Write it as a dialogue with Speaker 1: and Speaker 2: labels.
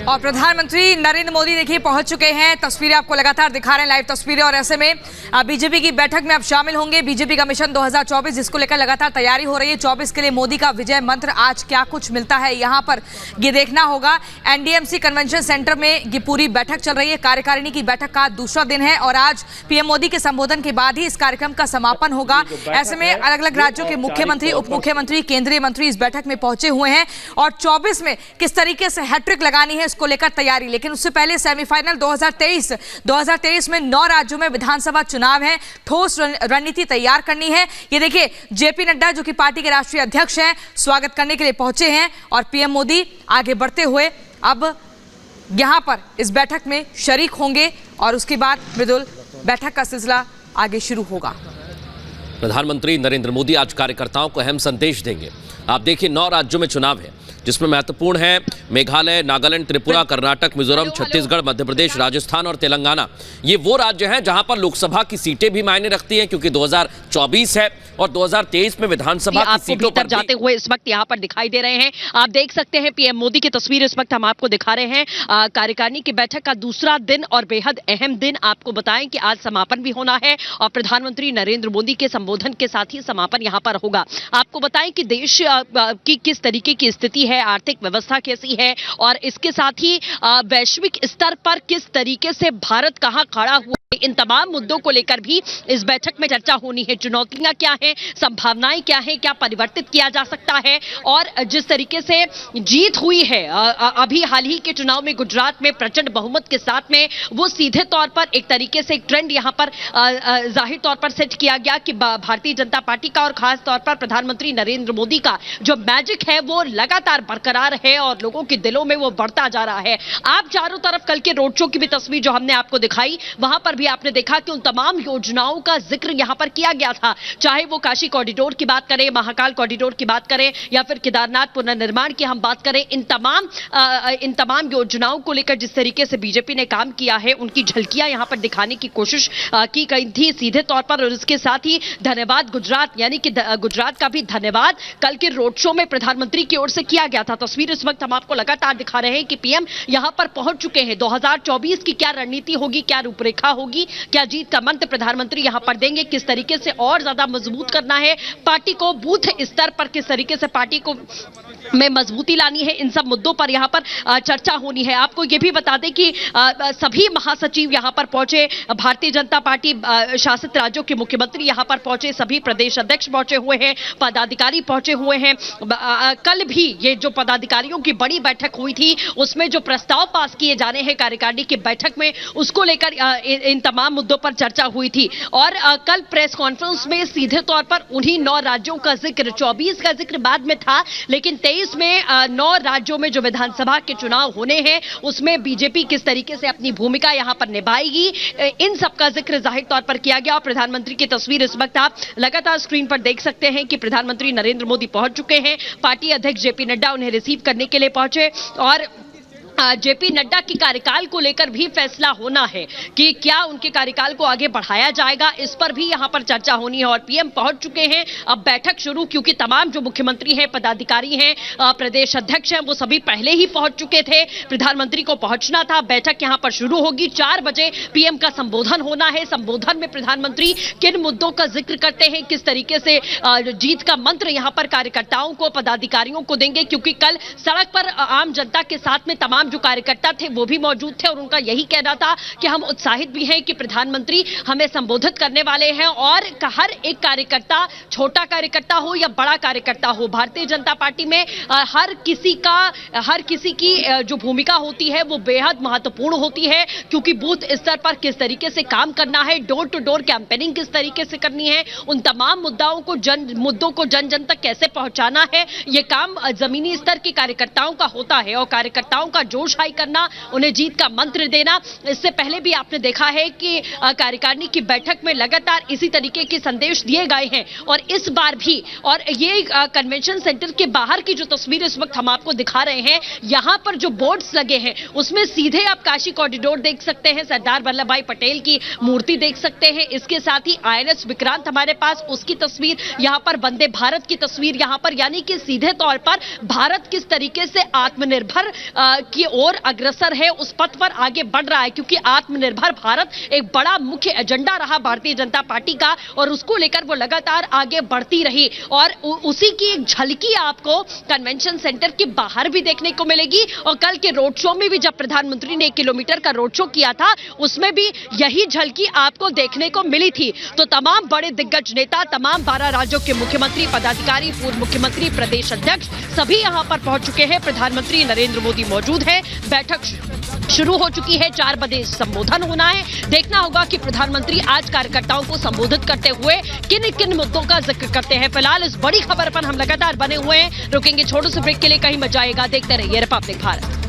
Speaker 1: और प्रधानमंत्री नरेंद्र मोदी देखिए पहुंच चुके हैं। तस्वीरें आपको लगातार दिखा रहे हैं, लाइव तस्वीरें। और ऐसे में बीजेपी की बैठक में अब शामिल होंगे। बीजेपी का मिशन 2024 जिसको लेकर लगातार तैयारी हो रही है। 24 के लिए मोदी का विजय मंत्र, आज क्या कुछ मिलता है यहां पर ये देखना होगा। एनडीएमसी कन्वेंशन सेंटर में ये पूरी बैठक चल रही है। कार्यकारिणी की बैठक का दूसरा दिन है और आज पीएम मोदी के संबोधन के बाद ही इस कार्यक्रम का समापन होगा। ऐसे में अलग अलग राज्यों के मुख्यमंत्री, उप मुख्यमंत्री, केंद्रीय मंत्री इस बैठक में पहुंचे हुए हैं और 24 में किस तरीके से हैट्रिक लगानी है इसको लेकर तैयारी। लेकिन उससे पहले सेमीफाइनल 2023 में 9 राज्यों में विधानसभा चुनाव है। ठोस रणनीति तैयार करनी है। ये देखिए जेपी नड्डा जो कि पार्टी के राष्ट्रीय अध्यक्ष हैं, स्वागत करने के लिए पहुंचे हैं और पीएम मोदी आगे बढ़ते हुए अब यहां पर इस बैठक में शरीक होंगे और उसके बाद मृदुल बैठक का सिलसिला आगे शुरू होगा।
Speaker 2: प्रधानमंत्री नरेंद्र मोदी आज कार्यकर्ताओं को अहम संदेश देंगे। आप देखिए 9 राज्यों में चुनाव है जिसमें महत्वपूर्ण है मेघालय, नागालैंड, त्रिपुरा, कर्नाटक, मिजोरम, छत्तीसगढ़, मध्य प्रदेश, राजस्थान और तेलंगाना। ये वो राज्य हैं जहां पर लोकसभा की सीटें भी मायने रखती हैं क्योंकि 2024 है और 2023 में विधानसभा की सीटों पर
Speaker 3: जाते हुए इस वक्त यहां पर दिखाई दे रहे हैं। आप देख सकते हैं पीएम मोदी की तस्वीर इस वक्त हम आपको दिखा रहे हैं। कार्यकारिणी की बैठक का दूसरा दिन और बेहद अहम दिन। आपको बताएं कि आज समापन भी होना है और प्रधानमंत्री नरेंद्र मोदी के संबोधन के साथ ही समापन यहां पर होगा। आपको बताएं कि देश की किस तरीके की स्थिति है, आर्थिक व्यवस्था कैसी है और इसके साथ ही वैश्विक स्तर पर किस तरीके से भारत कहां खड़ा हुआ, इन तमाम मुद्दों को लेकर भी इस बैठक में चर्चा होनी है। चुनौतियां क्या हैं, संभावनाएं क्या हैं, क्या परिवर्तित किया जा सकता है और जिस तरीके से जीत हुई है अभी हाल ही के चुनाव में गुजरात में प्रचंड बहुमत के साथ में, वो सीधे तौर पर एक तरीके से एक ट्रेंड यहां पर जाहिर तौर पर सेट किया गया कि भारतीय जनता पार्टी का और खास तौर पर प्रधानमंत्री नरेंद्र मोदी का जो मैजिक है वो लगातार बरकरार है और लोगों के दिलों में वो बढ़ता जा रहा है। आप चारों तरफ कल के रोड शो की भी तस्वीर जो हमने आपको दिखाई, वहां पर भी आपने देखा कि उन तमाम योजनाओं का जिक्र यहां पर किया गया था। चाहे वो काशी कॉरिडोर की बात करें, महाकाल कॉरिडोर की बात करें या फिर केदारनाथ पुनर्निर्माण की हम बात करें, इन तमाम योजनाओं को लेकर जिस तरीके से बीजेपी ने काम किया है उनकी झलकियां यहां पर दिखाने की कोशिश की गई थी सीधे तौर पर। और इसके साथ ही धन्यवाद गुजरात, यानी कि गुजरात का भी धन्यवाद कल के रोड शो में प्रधानमंत्री की ओर से किया गया था। तस्वीर इस वक्त हम आपको लगातार दिखा रहे हैं कि पीएम यहां पर पहुंच चुके हैं। 2024 की क्या रणनीति होगी, क्या रूपरेखा होगी, क्या जीत का मंत्र प्रधानमंत्री यहां पर देंगे, किस तरीके से और ज्यादा मजबूत करना है पार्टी को, बूथ स्तर पर किस तरीके से पार्टी को में मजबूती लानी है, इन सब मुद्दों पर यहां पर चर्चा होनी है। आपको यह भी बता दें कि सभी महासचिव यहां पर पहुंचे, भारतीय जनता पार्टी शासित राज्यों के मुख्यमंत्री यहां पर पहुंचे, सभी प्रदेश अध्यक्ष पहुंचे हुए हैं, पदाधिकारी पहुंचे हुए हैं। कल भी ये जो पदाधिकारियों की बड़ी बैठक हुई थी उसमें जो प्रस्ताव पास किए जाने हैं कार्यकारिणी की बैठक में, उसको लेकर इन तमाम मुद्दों पर चर्चा हुई थी। और कल प्रेस कॉन्फ्रेंस में सीधे तौर पर उन्हीं 9 राज्यों का जिक्र, 24 का जिक्र बाद में था, लेकिन 23 में 9 राज्यों में जो विधानसभा के चुनाव होने हैं उसमें बीजेपी किस तरीके से अपनी भूमिका यहां पर निभाएगी, इन सब का जिक्र जाहिर तौर पर किया गया। और प्रधानमंत्री की तस्वीर इस वक्त आप लगातार स्क्रीन पर देख सकते हैं कि प्रधानमंत्री नरेंद्र मोदी पहुंच चुके हैं। पार्टी अध्यक्ष जेपी नड्डा उन्हें रिसीव करने के लिए पहुंचे और जेपी नड्डा की कार्यकाल को लेकर भी फैसला होना है कि क्या उनके कार्यकाल को आगे बढ़ाया जाएगा, इस पर भी यहां पर चर्चा होनी है। और पीएम पहुंच चुके हैं, अब बैठक शुरू, क्योंकि तमाम जो मुख्यमंत्री हैं, पदाधिकारी हैं, प्रदेश अध्यक्ष हैं, वो सभी पहले ही पहुंच चुके थे। प्रधानमंत्री को पहुंचना था, बैठक यहां पर शुरू होगी। 4 बजे पीएम का संबोधन होना है। संबोधन में प्रधानमंत्री किन मुद्दों का जिक्र करते हैं, किस तरीके से जीत का मंत्र यहां पर कार्यकर्ताओं को, पदाधिकारियों को देंगे, क्योंकि कल सड़क पर आम जनता के साथ में तमाम जो कार्यकर्ता थे वो भी मौजूद थे और उनका यही कहना था कि हम उत्साहित भी हैं कि प्रधानमंत्री हमें संबोधित करने वाले हैं। और हर एक कार्यकर्ता, छोटा कार्यकर्ता हो या बड़ा कार्यकर्ता हो, भारतीय जनता पार्टी में हर किसी की जो भूमिका होती है वो बेहद महत्वपूर्ण होती है, क्योंकि बूथ स्तर पर किस तरीके से काम करना है, डोर टू डोर कैंपेनिंग किस तरीके से करनी है, उन तमाम मुद्दों को जन जन तक कैसे पहुंचाना है, ये काम जमीनी स्तर के कार्यकर्ताओं का होता है। और कार्यकर्ताओं का जोश हाई करना, उन्हें जीत का मंत्र देना। इससे पहले भी आपने देखा है कि कार्यकारिणी की बैठक में लगातार इसी तरीके के संदेश दिए गए हैं और इस बार भी। और ये कन्वेंशन सेंटर के बाहर की जो तस्वीर इस वक्त हम आपको दिखा रहे हैं, यहां पर जो बोर्ड्स लगे हैं उसमें सीधे आप काशी कॉरिडोर देख सकते हैं, सरदार वल्लभ भाई पटेल की मूर्ति देख सकते हैं। इसके साथ ही INS विक्रांत हमारे पास, उसकी तस्वीर यहां पर, वंदे भारत की तस्वीर यहां पर, यानी कि सीधे तौर पर भारत किस तरीके से आत्मनिर्भर की ओर अग्रसर है, उस पथ पर आगे बढ़ रहा है, क्योंकि आत्मनिर्भर भारत एक बड़ा मुख्य एजेंडा रहा भारतीय जनता पार्टी का और उसको लेकर वो लगातार आगे बढ़ती रही। और उसी की एक झलकी आपको कन्वेंशन सेंटर के बाहर भी देखने को मिलेगी। और कल के रोड शो में भी जब प्रधानमंत्री ने 1 किलोमीटर का रोड शो किया था, उसमें भी यही झलकी आपको देखने को मिली थी। तो तमाम बड़े दिग्गज नेता, तमाम 12 राज्यों के मुख्यमंत्री, पदाधिकारी, पूर्व मुख्यमंत्री, प्रदेश अध्यक्ष सभी यहां पर पहुंच चुके हैं। प्रधानमंत्री नरेंद्र मोदी मौजूद हैं। बैठक शुरू हो चुकी है, 4 बजे संबोधन होना है। देखना होगा कि प्रधानमंत्री आज कार्यकर्ताओं को संबोधित करते हुए किन किन मुद्दों का जिक्र करते हैं। फिलहाल इस बड़ी खबर पर हम लगातार बने हुए हैं, रुकेंगे छोटे से ब्रेक के लिए, कहीं मत जाइएगा, देखते रहिए रिपब्लिक भारत।